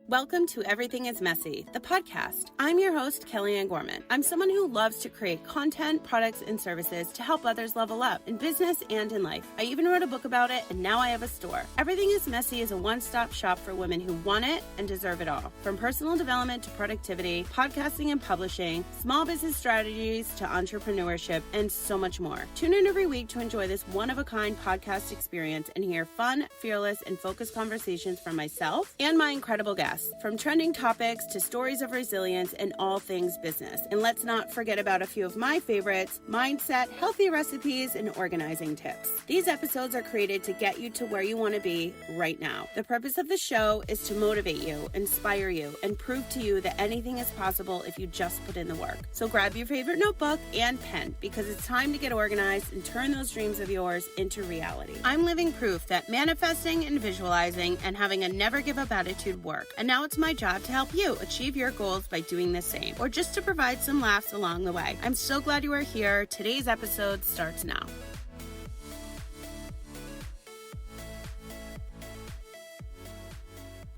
Welcome to Everything is Messy, the podcast. I'm your host, Kellyanne Gorman. I'm someone who loves to create content, products, and services to help others level up in business and in life. I even wrote a book about it, and now I have a store. Everything is Messy is a one-stop shop for women who want it and deserve it all. From personal development to productivity, podcasting and publishing, small business strategies to entrepreneurship, and so much more. Tune in every week to enjoy this one-of-a-kind podcast experience and hear fun, fearless, and focused conversations from myself and my incredible guests. From trending topics to stories of resilience and all things business. And let's not forget about a few of my favorites: mindset, healthy recipes, and organizing tips. These episodes are created to get you to where you want to be right now. The purpose of the show is to motivate you, inspire you, and prove to you that anything is possible if you just put in the work. So grab your favorite notebook and pen, because it's time to get organized and turn those dreams of yours into reality. I'm living proof that manifesting and visualizing and having a never give up attitude work. And now it's my job to help you achieve your goals by doing the same, or just to provide some laughs along the way. I'm so glad you are here. Today's episode starts now.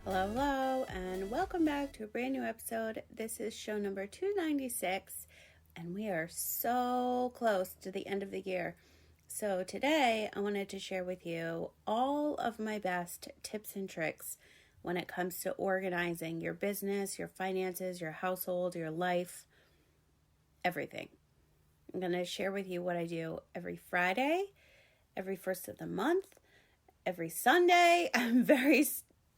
Hello, and welcome back to a brand new episode. This is show number 296, and we are so close to the end of the year. So today I wanted to share with you all of my best tips and tricks when it comes to organizing your business, your finances, your household, your life, everything. I'm going to share with you what I do every Friday, every first of the month, every Sunday. I'm very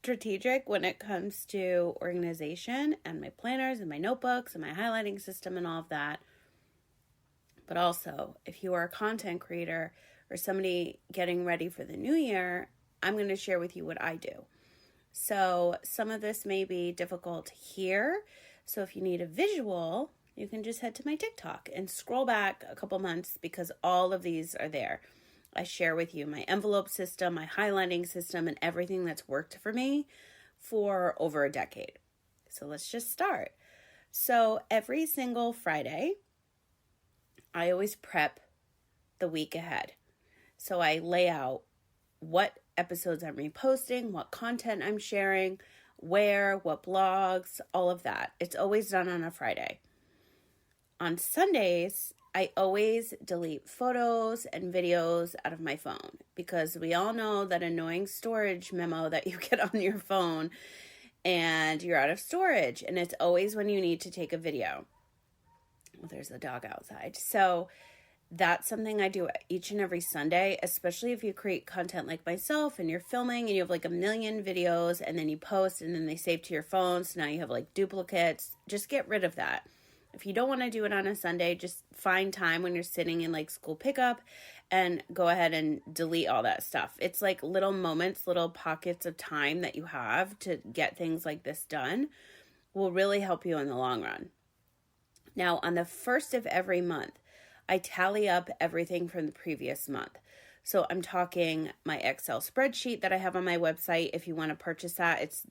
strategic when it comes to organization and my planners and my notebooks and my highlighting system and all of that. But also, if you are a content creator or somebody getting ready for the new year, I'm going to share with you what I do. So some of this may be difficult to hear. So if you need a visual, you can just head to my TikTok and scroll back a couple months, because all of these are there. I share with you my envelope system, my highlighting system, and everything that's worked for me for over a decade. So let's just start. So every single Friday, I always prep the week ahead. So I lay out what episodes I'm reposting, what content I'm sharing, where, what blogs, all of that. It's always done on a Friday. On Sundays, I always delete photos and videos out of my phone, because we all know that annoying storage memo that you get on your phone and you're out of storage, and it's always when you need to take a video. Well, there's a dog outside. So that's something I do each and every Sunday, especially if you create content like myself and you're filming and you have like a million videos and then you post and then they save to your phone. So now you have like duplicates. Just get rid of that. If you don't want to do it on a Sunday, just find time when you're sitting in like school pickup and go ahead and delete all that stuff. It's like little moments, little pockets of time that you have to get things like this done will really help you in the long run. Now, on the first of every month, I tally up everything from the previous month. So I'm talking my Excel spreadsheet that I have on my website. If you want to purchase that, it's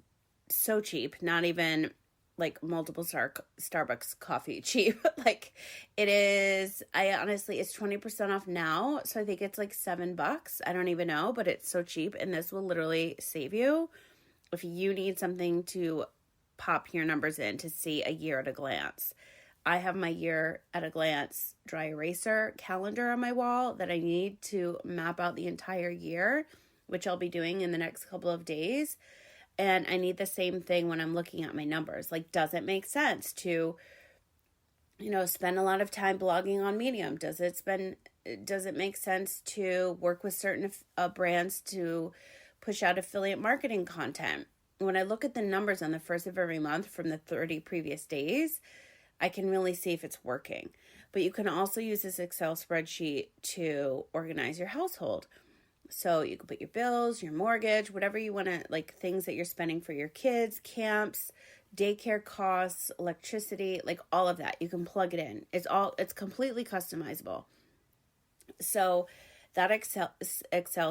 so cheap, not even like multiple Starbucks coffee cheap. Like it is, it's 20% off now. So I think it's like $7. I don't even know, but it's so cheap. And this will literally save you if you need something to pop your numbers in to see a year at a glance. I have my year at a glance dry eraser calendar on my wall that I need to map out the entire year, which I'll be doing in the next couple of days. And I need the same thing when I'm looking at my numbers. Like, does it make sense to, spend a lot of time blogging on Medium? Does it make sense to work with certain brands to push out affiliate marketing content? When I look at the numbers on the first of every month from the 30 previous days, I can really see if it's working. But you can also use this Excel spreadsheet to organize your household. So you can put your bills, your mortgage, whatever you want to, like things that you're spending for your kids, camps, daycare costs, electricity, like all of that. You can plug it in. It's completely customizable. So that Excel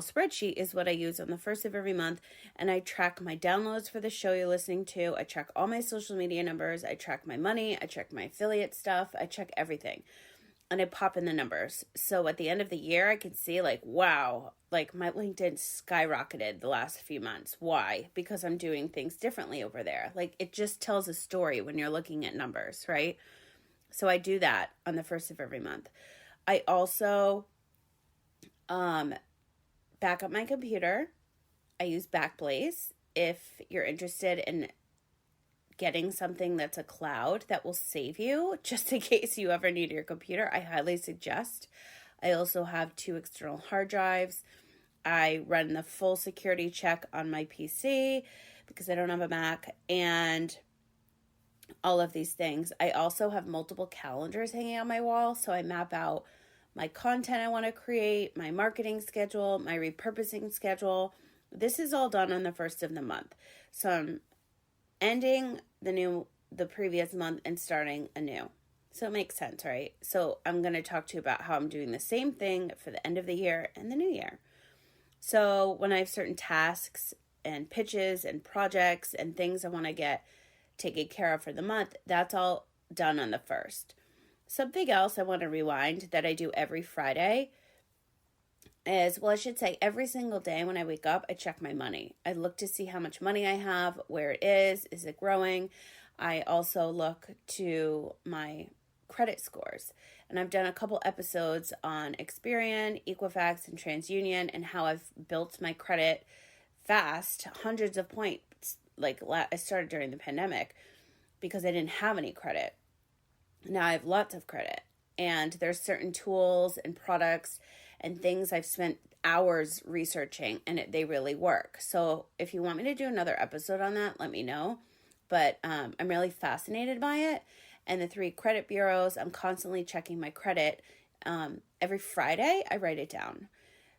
spreadsheet is what I use on the first of every month, and I track my downloads for the show you're listening to. I track all my social media numbers. I track my money. I track my affiliate stuff. I check everything. and I pop in the numbers. So at the end of the year, I can see like, wow, like my LinkedIn skyrocketed the last few months. Why? Because I'm doing things differently over there. Like it just tells a story when you're looking at numbers, right? So I do that on the first of every month. I also back up my computer. I use Backblaze. If you're interested in getting something that's a cloud that will save you, just in case you ever need your computer, I highly suggest. I also have 2 external hard drives. I run the full security check on my PC because I don't have a Mac, and all of these things. I also have multiple calendars hanging on my wall, so I map out my content I want to create, my marketing schedule, my repurposing schedule. This is all done on the first of the month. So I'm ending the previous month and starting anew. So it makes sense, right? So I'm going to talk to you about how I'm doing the same thing for the end of the year and the new year. So when I have certain tasks and pitches and projects and things I want to get taken care of for the month, that's all done on the first. Something else I want to rewind that I do every Friday is, well, I should say every single day when I wake up, I check my money. I look to see how much money I have, where it is it growing? I also look to my credit scores. And I've done a couple episodes on Experian, Equifax, and TransUnion and how I've built my credit fast, hundreds of points. Like I started during the pandemic because I didn't have any credit. Now I have lots of credit. And there's certain tools and products and things I've spent hours researching, and they really work. So if you want me to do another episode on that, let me know. But I'm really fascinated by it. And the 3 credit bureaus, I'm constantly checking my credit. Every Friday, I write it down.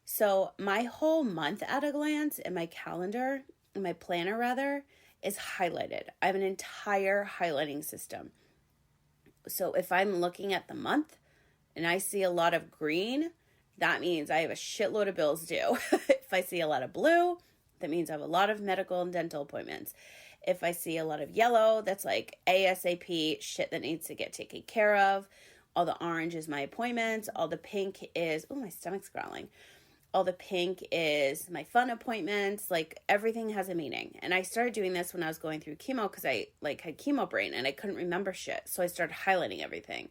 So my whole month at a glance in my calendar, in my planner rather, is highlighted. I have an entire highlighting system. So if I'm looking at the month and I see a lot of green, that means I have a shitload of bills due. If I see a lot of blue, that means I have a lot of medical and dental appointments. If I see a lot of yellow, that's like ASAP shit that needs to get taken care of. All the orange is my appointments. All the pink is, oh, my stomach's growling. All the pink is my fun appointments. Like everything has a meaning. And I started doing this when I was going through chemo because I had chemo brain and I couldn't remember shit. So I started highlighting everything.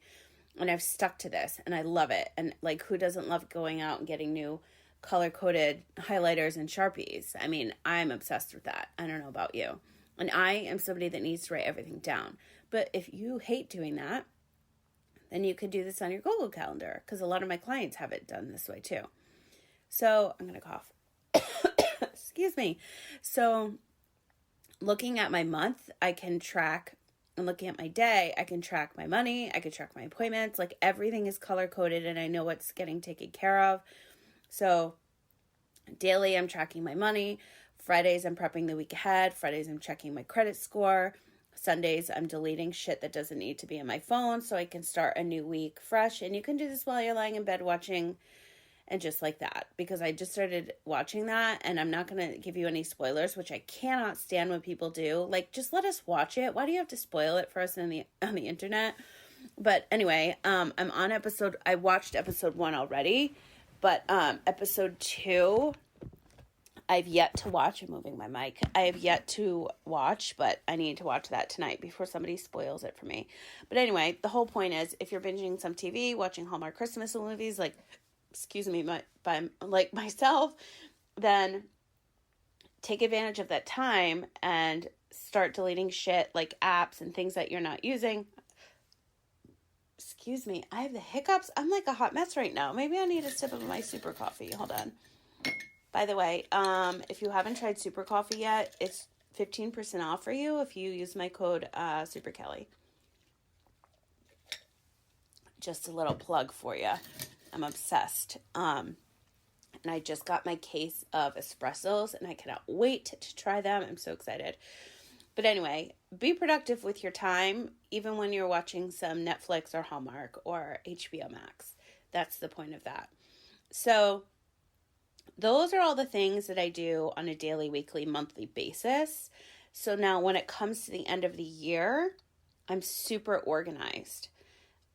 And I've stuck to this and I love it. And like, who doesn't love going out and getting new color-coded highlighters and Sharpies? I mean, I'm obsessed with that. I don't know about you. And I am somebody that needs to write everything down. But if you hate doing that, then you could do this on your Google Calendar because a lot of my clients have it done this way too. So I'm going to cough. Excuse me. So looking at my month, I can track, and looking at my day, I can track my money. I can track my appointments. Like everything is color coded and I know what's getting taken care of. So daily, I'm tracking my money. Fridays, I'm prepping the week ahead. Fridays, I'm checking my credit score. Sundays, I'm deleting shit that doesn't need to be on my phone so I can start a new week fresh. And you can do this while you're lying in bed watching, and just like that, because I just started watching that, and I'm not going to give you any spoilers, which I cannot stand when people do. Like, just let us watch it. Why do you have to spoil it for us on the internet? But anyway, I watched episode 1 already, but episode 2, I've yet to watch. I'm moving my mic. I have yet to watch, but I need to watch that tonight before somebody spoils it for me. But anyway, the whole point is, if you're binging some TV, watching Hallmark Christmas movies, like, by myself, then take advantage of that time and start deleting shit like apps and things that you're not using. Excuse me, I have the hiccups. I'm like a hot mess right now. Maybe I need a sip of my super coffee. Hold on. By the way, if you haven't tried super coffee yet, it's 15% off for you if you use my code Super Kelly. Just a little plug for you. I'm obsessed. And I just got my case of espressos and I cannot wait to try them. I'm so excited. But anyway, be productive with your time, even when you're watching some Netflix or Hallmark or HBO Max. That's the point of that. So those are all the things that I do on a daily, weekly, monthly basis. So now when it comes to the end of the year, I'm super organized.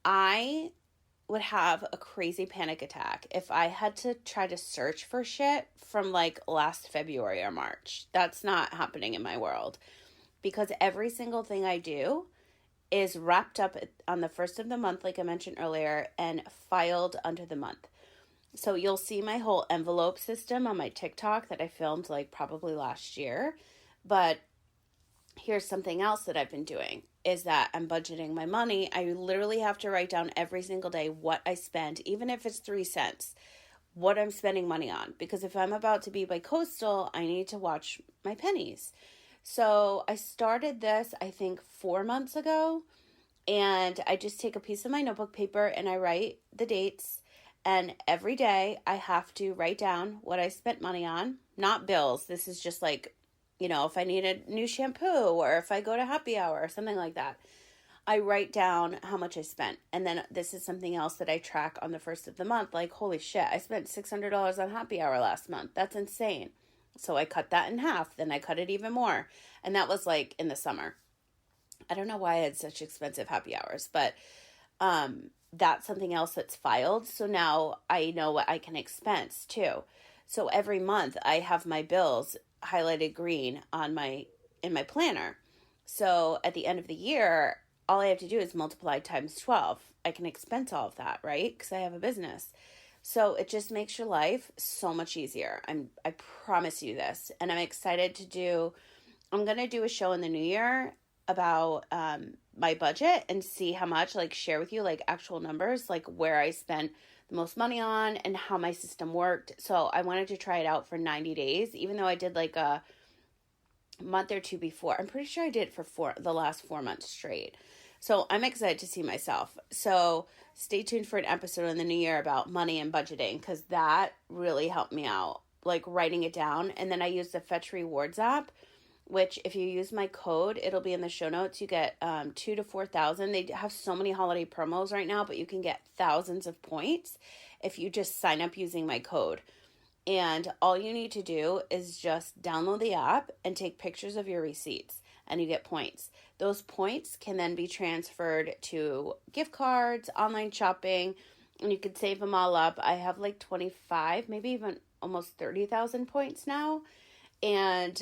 I would have a crazy panic attack if I had to try to search for shit from like last February or March. That's not happening in my world because every single thing I do is wrapped up on the first of the month, like I mentioned earlier, and filed under the month. So you'll see my whole envelope system on my TikTok that I filmed like probably last year. But here's something else that I've been doing is that I'm budgeting my money. I literally have to write down every single day what I spend, even if it's 3 cents, what I'm spending money on. Because if I'm about to be bi-coastal, I need to watch my pennies. So I started this, I think 4 months ago, and I just take a piece of my notebook paper and I write the dates. And every day I have to write down what I spent money on, not bills. This is just like, if I need a new shampoo or if I go to happy hour or something like that, I write down how much I spent. And then this is something else that I track on the first of the month. Like, holy shit, I spent $600 on happy hour last month. That's insane. So I cut that in half. Then I cut it even more. And that was like in the summer. I don't know why I had such expensive happy hours, but that's something else that's filed. So now I know what I can expense too. So every month I have my bills highlighted green in my planner. So at the end of the year, all I have to do is multiply times 12. I can expense all of that, right? Because I have a business. So it just makes your life so much easier. I promise you this. And I'm excited I'm going to do a show in the new year about my budget and see how much, like share with you like actual numbers, like where I spent the most money on and how my system worked. So I wanted to try it out for 90 days, even though I did like a month or two before. I'm pretty sure I did it for the last 4 months straight. So I'm excited to see myself. So stay tuned for an episode in the new year about money and budgeting, because that really helped me out, like writing it down. And then I use the Fetch Rewards app, which if you use my code, it'll be in the show notes. You get 2,000 to 4,000. They have so many holiday promos right now, but you can get thousands of points if you just sign up using my code. And all you need to do is just download the app and take pictures of your receipts, and you get points. Those points can then be transferred to gift cards, online shopping, and you can save them all up. I have like 25, maybe even almost 30,000 points now. And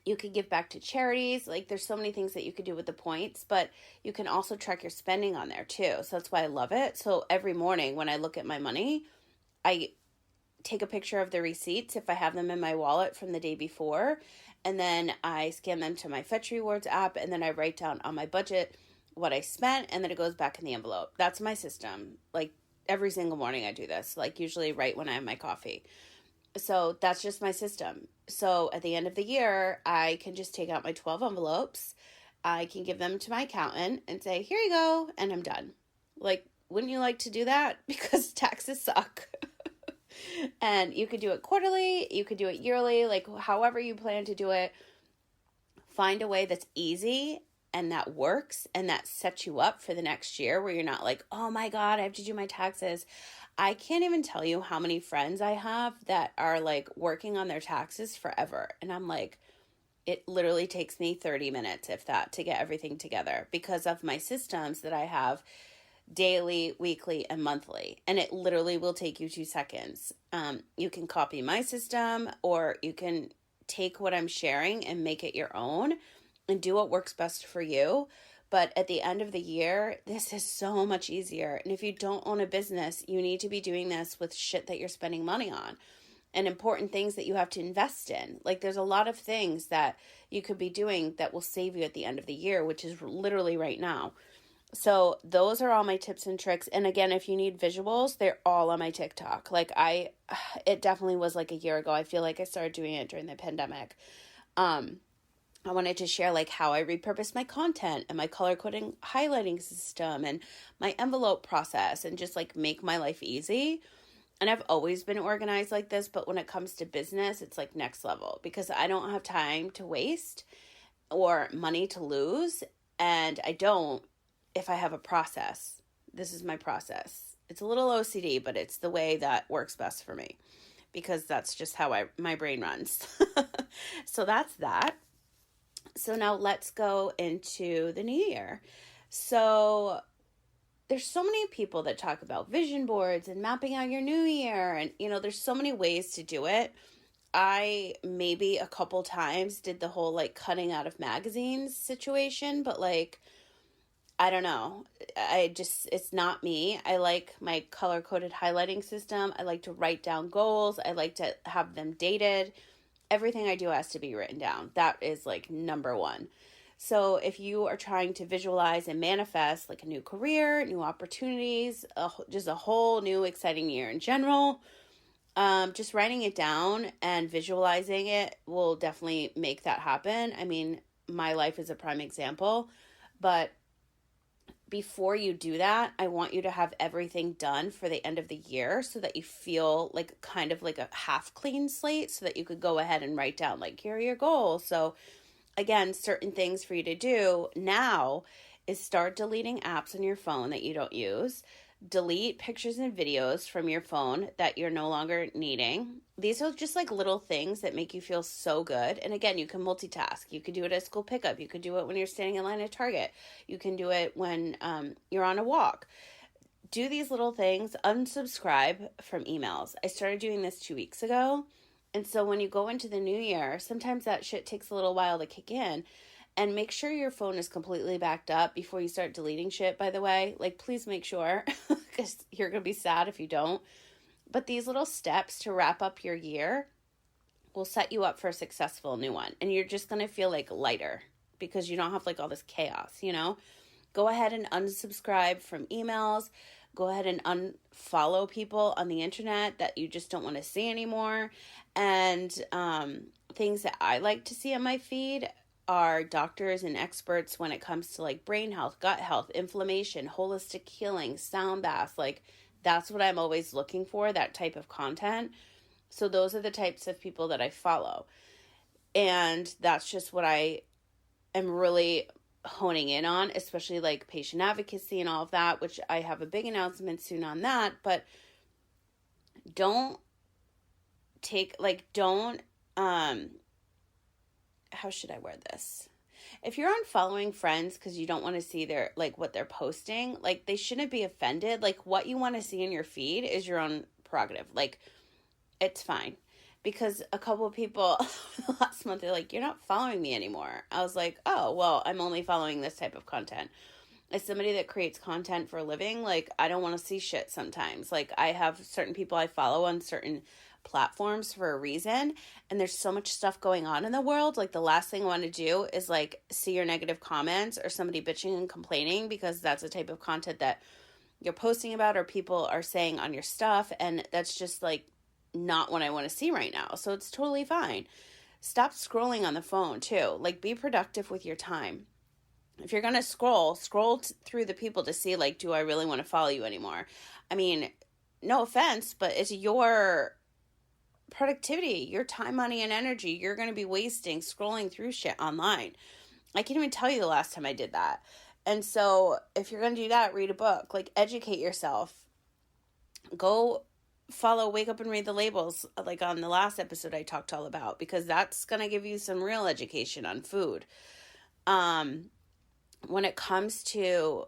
you can give back to charities. Like there's so many things that you could do with the points, but you can also track your spending on there too. So that's why I love it. So every morning when I look at my money, I take a picture of the receipts if I have them in my wallet from the day before, and then I scan them to my Fetch Rewards app, and then I write down on my budget what I spent, and then it goes back in the envelope. That's my system. Like every single morning I do this, like usually right when I have my coffee. So that's just my system. So at the end of the year, I can just take out my 12 envelopes. I can give them to my accountant and say, here you go, and I'm done. Like, wouldn't you like to do that? Because taxes suck. And you could do it quarterly, you could do it yearly, like however you plan to do it. Find a way that's easy and that works and that sets you up for the next year where you're not like, oh my God, I have to do my taxes. I can't even tell you how many friends I have that are like working on their taxes forever. And I'm like, it literally takes me 30 minutes, if that, to get everything together because of my systems that I have daily, weekly, and monthly. And it literally will take you 2 seconds. You can copy my system, or you can take what I'm sharing and make it your own and do what works best for you. But at the end of the year, this is so much easier. And if you don't own a business, you need to be doing this with shit that you're spending money on and important things that you have to invest in. Like there's a lot of things that you could be doing that will save you at the end of the year, which is literally right now. So those are all my tips and tricks. And again, if you need visuals, they're all on my TikTok. Like it definitely was like a year ago. I feel like I started doing it during the pandemic. I wanted to share like how I repurposed my content and my color coding highlighting system and my envelope process and just like make my life easy. And I've always been organized like this, but when it comes to business, it's like next level because I don't have time to waste or money to lose. And I don't if I have a process. This is my process. It's a little OCD, but it's the way that works best for me because that's just how my brain runs. So that's that. So now let's go into the new year. So there's so many people that talk about vision boards and mapping out your new year. And, there's so many ways to do it. I maybe a couple times did the whole like cutting out of magazines situation, but like, I don't know. It's not me. I like my color coded highlighting system. I like to write down goals. I like to have them dated. Everything I do has to be written down. That is like number one. So if you are trying to visualize and manifest like a new career, new opportunities, just a whole new exciting year in general, just writing it down and visualizing it will definitely make that happen. I mean, my life is a prime example, but before you do that, I want you to have everything done for the end of the year so that you feel like kind of like a half clean slate so that you could go ahead and write down like, here are your goals. So again, certain things for you to do now is start deleting apps on your phone that you don't use. Delete pictures and videos from your phone that you're no longer needing. These are just like little things that make you feel so good. And again, you can multitask. You could do it at school pickup. You could do it when you're standing in line at Target. You can do it when you're on a walk. Do these little things. Unsubscribe from emails. I started doing this 2 weeks ago. And so when you go into the new year, sometimes that shit takes a little while to kick in. And make sure your phone is completely backed up before you start deleting shit, by the way. Like, please make sure, because you're going to be sad if you don't. But these little steps to wrap up your year will set you up for a successful new one. And you're just going to feel like lighter because you don't have like all this chaos, Go ahead and unsubscribe from emails. Go ahead and unfollow people on the internet that you just don't want to see anymore. And things that I like to see on my feed are doctors and experts when it comes to like brain health, gut health, inflammation, holistic healing, sound baths. Like that's what I'm always looking for, that type of content. So those are the types of people that I follow. And that's just what I am really honing in on, especially like patient advocacy and all of that, which I have a big announcement soon on that. But how should I word this? If you're unfollowing friends because you don't want to see their like what they're posting, like they shouldn't be offended. Like what you want to see in your feed is your own prerogative. Like it's fine. Because a couple of people last month, they're like, you're not following me anymore. I was like, oh, well, I'm only following this type of content. As somebody that creates content for a living, like I don't want to see shit sometimes. Like I have certain people I follow on certain platforms for a reason, and there's so much stuff going on in the world. Like the last thing I want to do is like see your negative comments or somebody bitching and complaining, because that's the type of content that you're posting about or people are saying on your stuff, and that's just like not what I want to see right now. So it's totally fine. Stop scrolling on the phone too. Like be productive with your time. If you're going to scroll through the people to see like, do I really want to follow you anymore? I mean, no offense, but it's your productivity, your time, money, and energy you're going to be wasting scrolling through shit online. I can't even tell you the last time I did that. And so if you're going to do that, read a book, like educate yourself. Go follow Wake Up and Read the Labels, like on the last episode I talked all about, because that's going to give you some real education on food. When it comes to,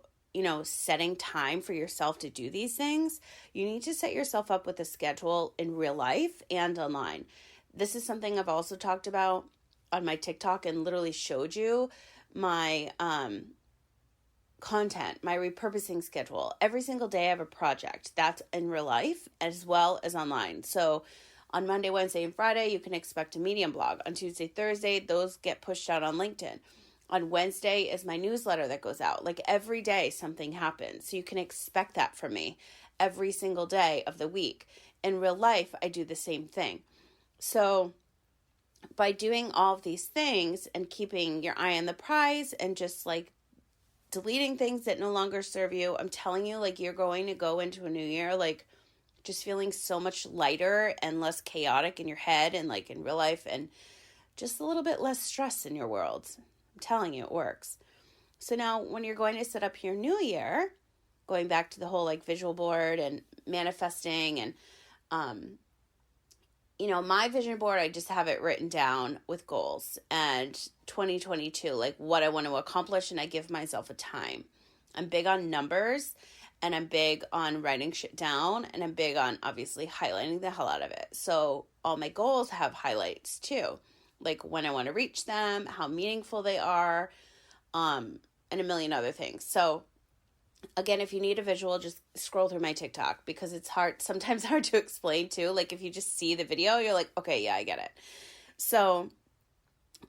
setting time for yourself to do these things, you need to set yourself up with a schedule in real life and online. This is something I've also talked about on my TikTok and literally showed you my content, my repurposing schedule. Every single day I have a project that's in real life as well as online. So on Monday, Wednesday, and Friday, you can expect a Medium blog. On Tuesday, Thursday, those get pushed out on LinkedIn. On Wednesday is my newsletter that goes out. Like every day something happens. So you can expect that from me every single day of the week. In real life, I do the same thing. So by doing all of these things and keeping your eye on the prize and just like deleting things that no longer serve you, I'm telling you, like you're going to go into a new year like just feeling so much lighter and less chaotic in your head and like in real life, and just a little bit less stress in your world. I'm telling you, it works. So now when you're going to set up your new year, going back to the whole like visual board and manifesting and, my vision board, I just have it written down with goals and 2022, like what I want to accomplish, and I give myself a time. I'm big on numbers, and I'm big on writing shit down, and I'm big on obviously highlighting the hell out of it. So all my goals have highlights too, like when I want to reach them, how meaningful they are, and a million other things. So again, if you need a visual, just scroll through my TikTok, because it's sometimes hard to explain too. Like if you just see the video, you're like, okay, yeah, I get it. So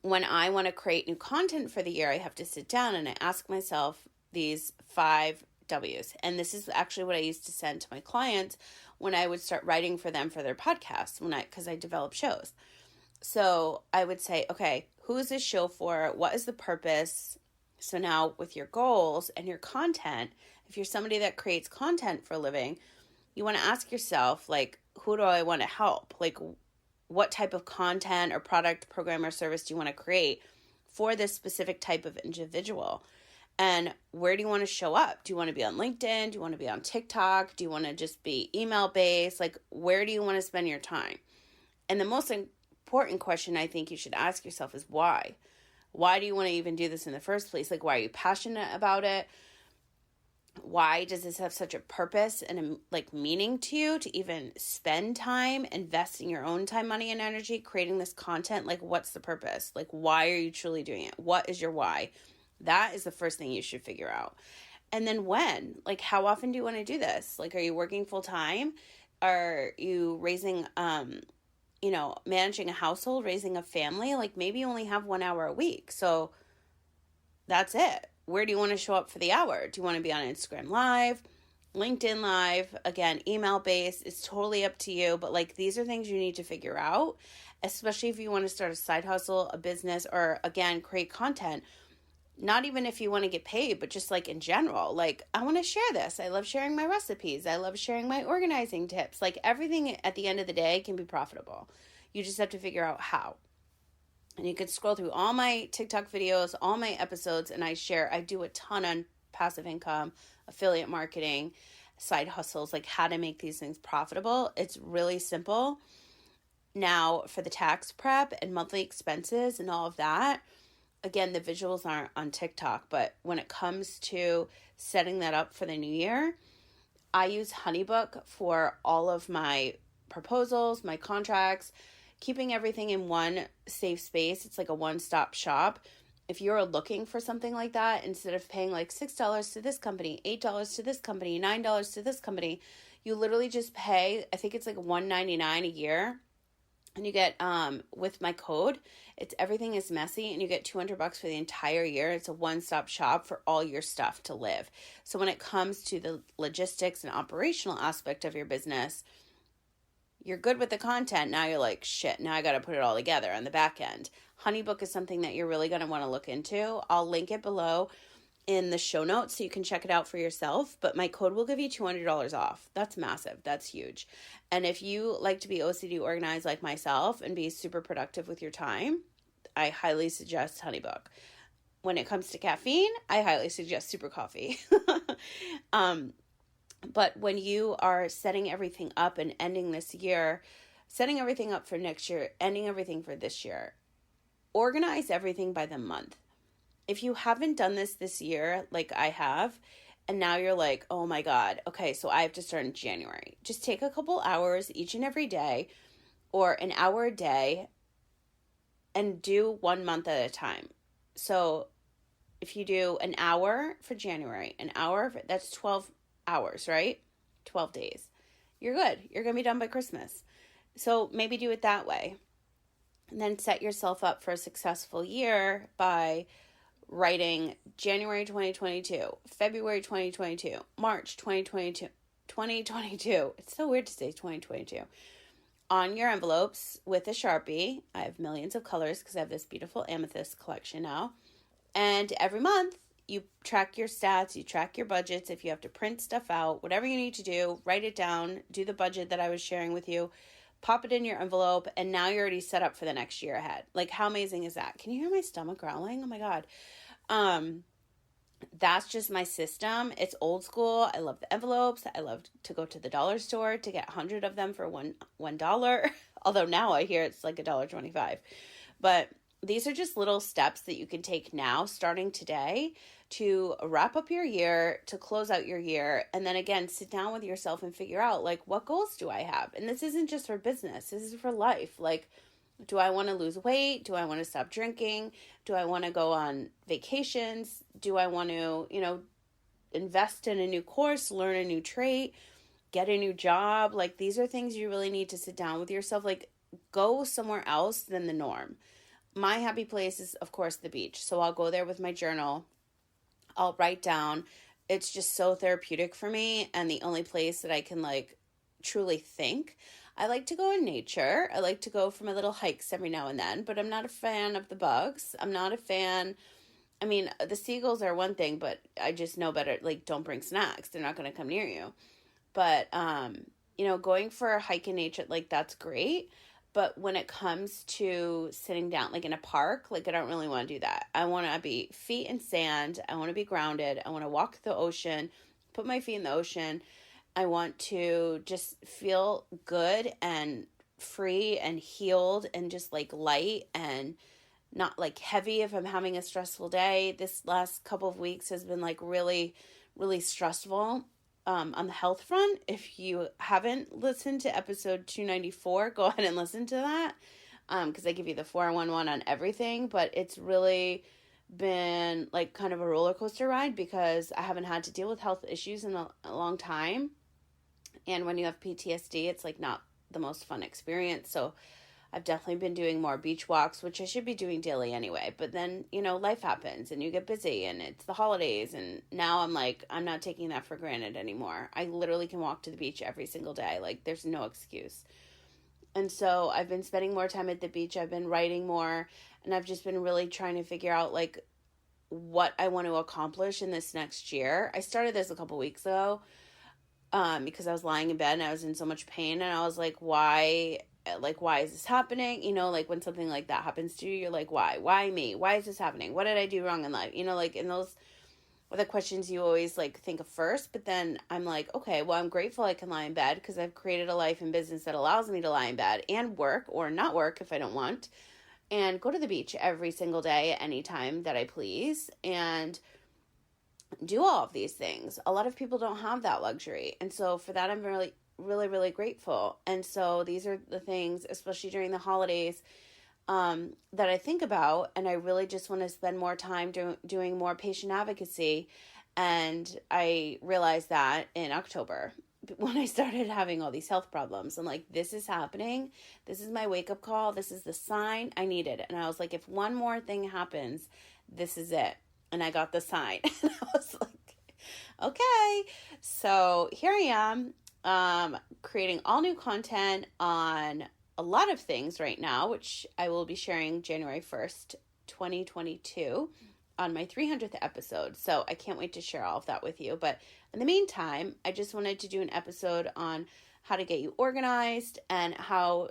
when I want to create new content for the year, I have to sit down and I ask myself these 5 W's. And this is actually what I used to send to my clients when I would start writing for them for their podcasts, because I develop shows. So I would say, okay, who is this show for? What is the purpose? So now with your goals and your content, if you're somebody that creates content for a living, you want to ask yourself, like, who do I want to help? Like, what type of content or product, program, or service do you want to create for this specific type of individual? And where do you want to show up? Do you want to be on LinkedIn? Do you want to be on TikTok? Do you want to just be email based? Like, where do you want to spend your time? And the most important question I think you should ask yourself is why? Why do you want to even do this in the first place? Like, why are you passionate about it? Why does this have such a purpose and meaning to you to even spend time investing your own time, money, and energy creating this content? Like, what's the purpose? Like, why are you truly doing it? What is your why? That is the first thing you should figure out. And then when? Like, how often do you want to do this? Like, are you working full time? Are you raising, managing a household, raising a family? Like, maybe you only have 1 hour a week. So that's it. Where do you want to show up for the hour? Do you want to be on Instagram Live, LinkedIn Live? Again, email based. It's totally up to you. But like, these are things you need to figure out, especially if you want to start a side hustle, a business, or again, create content. Not even if you want to get paid, but just like in general, like, I want to share this. I love sharing my recipes. I love sharing my organizing tips. Like, everything at the end of the day can be profitable. You just have to figure out how. And you can scroll through all my TikTok videos, all my episodes, and I do a ton on passive income, affiliate marketing, side hustles, like how to make these things profitable. It's really simple. Now, for the tax prep and monthly expenses and all of that, again, the visuals aren't on TikTok, but when it comes to setting that up for the new year, I use HoneyBook for all of my proposals, my contracts, keeping everything in one safe space. It's like a one-stop shop. If you're looking for something like that, instead of paying like $6 to this company, $8 to this company, $9 to this company, you literally just pay, I think it's like $199 a year. And you get, with my code, everything is messy, and you get $200 for the entire year. It's a one-stop shop for all your stuff to live. So when it comes to the logistics and operational aspect of your business, you're good with the content. Now you're like, shit, now I got to put it all together on the back end. HoneyBook is something that you're really going to want to look into. I'll link it below in the show notes so you can check it out for yourself. But my code will give you $200 off. That's massive. That's huge. And if you like to be OCD organized like myself and be super productive with your time, I highly suggest HoneyBook. When it comes to caffeine, I highly suggest Super Coffee. But when you are setting everything up and ending this year, setting everything up for next year, ending everything for this year, organize everything by the month. If you haven't done this year, like I have, and now you're like, oh my God, okay, so I have to start in January. Just take a couple hours each and every day, or an hour a day, and do 1 month at a time. So if you do an hour for January, that's 12 hours, right? 12 days. You're good. You're going to be done by Christmas. So maybe do it that way. And then set yourself up for a successful year by writing January 2022, February 2022, March 2022. It's so weird to say 2022. On your envelopes with a Sharpie. I have millions of colors because I have this beautiful amethyst collection now. And every month, you track your stats, you track your budgets. If you have to print stuff out, whatever you need to do, write it down, do the budget that I was sharing with you, pop it in your envelope, and now you're already set up for the next year ahead. Like, how amazing is that? Can you hear my stomach growling? Oh my God. That's just my system. It's old school. I love the envelopes. I love to go to the dollar store to get 100 of them for $1. Although now I hear it's like $1.25. But these are just little steps that you can take now, starting today, to wrap up your year, to close out your year, and then again, sit down with yourself and figure out, like, what goals do I have? And this isn't just for business, this is for life. Like, do I want to lose weight? Do I want to stop drinking? Do I want to go on vacations? Do I want to, invest in a new course, learn a new trait, get a new job? Like, these are things you really need to sit down with yourself. Like, go somewhere else than the norm. My happy place is, of course, the beach. So I'll go there with my journal. I'll write down. It's just so therapeutic for me, and the only place that I can, like, truly think. I like to go in nature. I like to go for my little hikes every now and then, but I'm not a fan of the bugs. I'm not a fan. I mean, the seagulls are one thing, but I just know better. Like, don't bring snacks. They're not going to come near you. But, going for a hike in nature, like, that's great. But when it comes to sitting down, like in a park, like, I don't really want to do that. I want to be feet in sand. I want to be grounded. I want to walk the ocean, put my feet in the ocean. I want to just feel good and free and healed and just, like, light and not, like, heavy if I'm having a stressful day. This last couple of weeks has been, like, really, really stressful. On the health front. If you haven't listened to episode 294, go ahead and listen to that, because I give you the 411 on everything. But it's really been, like, kind of a roller coaster ride, because I haven't had to deal with health issues in a long time. And when you have PTSD, it's, like, not the most fun experience. So I've definitely been doing more beach walks, which I should be doing daily anyway. But then, life happens and you get busy, and it's the holidays. And now I'm like, I'm not taking that for granted anymore. I literally can walk to the beach every single day. Like, there's no excuse. And so I've been spending more time at the beach. I've been writing more, and I've just been really trying to figure out, like, what I want to accomplish in this next year. I started this a couple weeks ago because I was lying in bed and I was in so much pain, and I was like, why is this happening? Like, when something like that happens to you, you're like, why me? Why is this happening? What did I do wrong in life? Like, and those are the questions you always, like, think of first. But then I'm like, okay, well, I'm grateful I can lie in bed, because I've created a life and business that allows me to lie in bed and work, or not work if I don't want, and go to the beach every single day at any time that I please, and do all of these things. A lot of people don't have that luxury. And so for that, I'm really, really, really grateful. And so these are the things, especially during the holidays, that I think about. And I really just want to spend more time doing more patient advocacy. And I realized that in October, when I started having all these health problems. I'm like, this is happening. This is my wake-up call. This is the sign I needed. And I was like, if one more thing happens, this is it. And I got the sign. And I was like, okay. So here I am, creating all new content on a lot of things right now, which I will be sharing January 1st, 2022 on my 300th episode. So I can't wait to share all of that with you. But in the meantime, I just wanted to do an episode on how to get you organized and how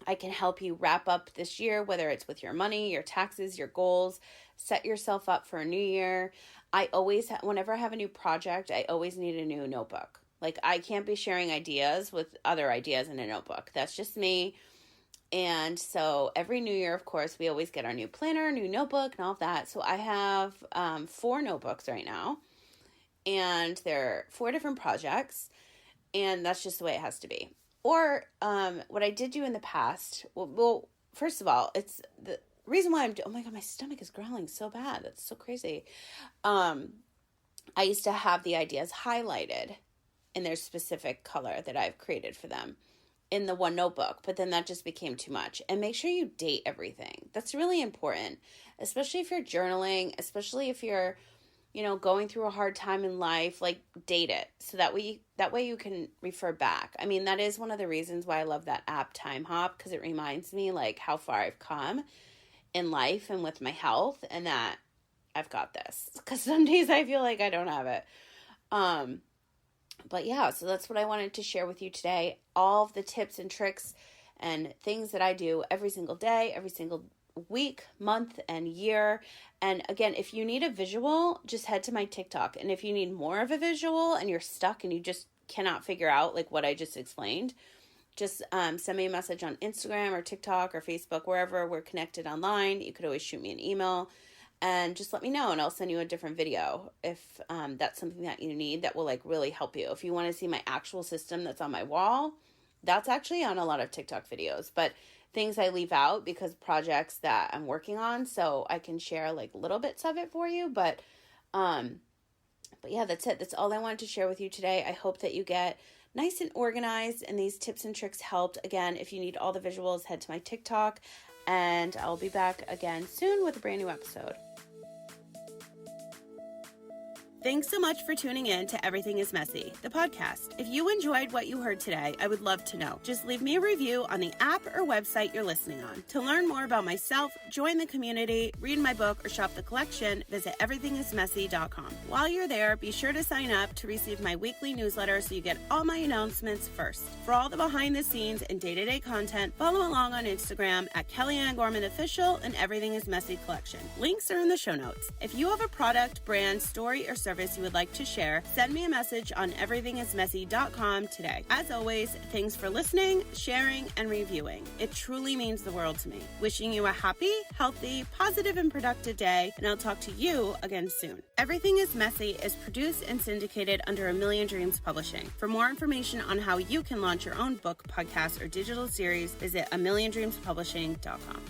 I can help you wrap up this year, whether it's with your money, your taxes, your goals. Set yourself up for a new year. I always, whenever I have a new project, I always need a new notebook. Like, I can't be sharing ideas with other ideas in a notebook. That's just me. And so every new year, of course, we always get our new planner, new notebook, and all of that. So I have 4 notebooks right now, and they're 4 different projects, and that's just the way it has to be. Or what I did do in the past, well, first of all, it's the reason why oh my God, my stomach is growling so bad. That's so crazy. I used to have the ideas highlighted in their specific color that I've created for them in the one notebook, but then that just became too much. And make sure you date everything. That's really important, especially if you're journaling, especially if you're, going through a hard time in life. Like, date it so that way you can refer back. I mean, that is one of the reasons why I love that app Time Hop, because it reminds me, like, how far I've come in life and with my health, and that I've got this, because some days I feel like I don't have it. But yeah, so that's what I wanted to share with you today. All of the tips and tricks and things that I do every single day, every single week, month, and year. And again, if you need a visual, just head to my TikTok. And if you need more of a visual and you're stuck and you just cannot figure out, like, what I just explained, just send me a message on Instagram or TikTok or Facebook, wherever we're connected online. You could always shoot me an email and just let me know and I'll send you a different video if that's something that you need that will like really help you. If you want to see my actual system that's on my wall, that's actually on a lot of TikTok videos, but things I leave out because projects that I'm working on, so I can share like little bits of it for you. But yeah, that's it. That's all I wanted to share with you today. I hope that you get nice and organized and these tips and tricks helped. Again, if you need all the visuals, head to my TikTok, and I'll be back again soon with a brand new episode. Thanks so much for tuning in to Everything is Messy, the podcast. If you enjoyed what you heard today, I would love to know. Just leave me a review on the app or website you're listening on. To learn more about myself, join the community, read my book, or shop the collection, visit everythingismessy.com. While you're there, be sure to sign up to receive my weekly newsletter so you get all my announcements first. For all the behind the scenes and day-to-day content, follow along on Instagram at Kellyanne Gorman Official and Everything is Messy Collection. Links are in the show notes. If you have a product, brand, story, or service you would like to share, send me a message on everythingismessy.com today. As always, thanks for listening, sharing, and reviewing. It truly means the world to me. Wishing you a happy, healthy, positive, and productive day, and I'll talk to you again soon. Everything is Messy is produced and syndicated under A Million Dreams Publishing. For more information on how you can launch your own book, podcast, or digital series, visit amilliondreamspublishing.com.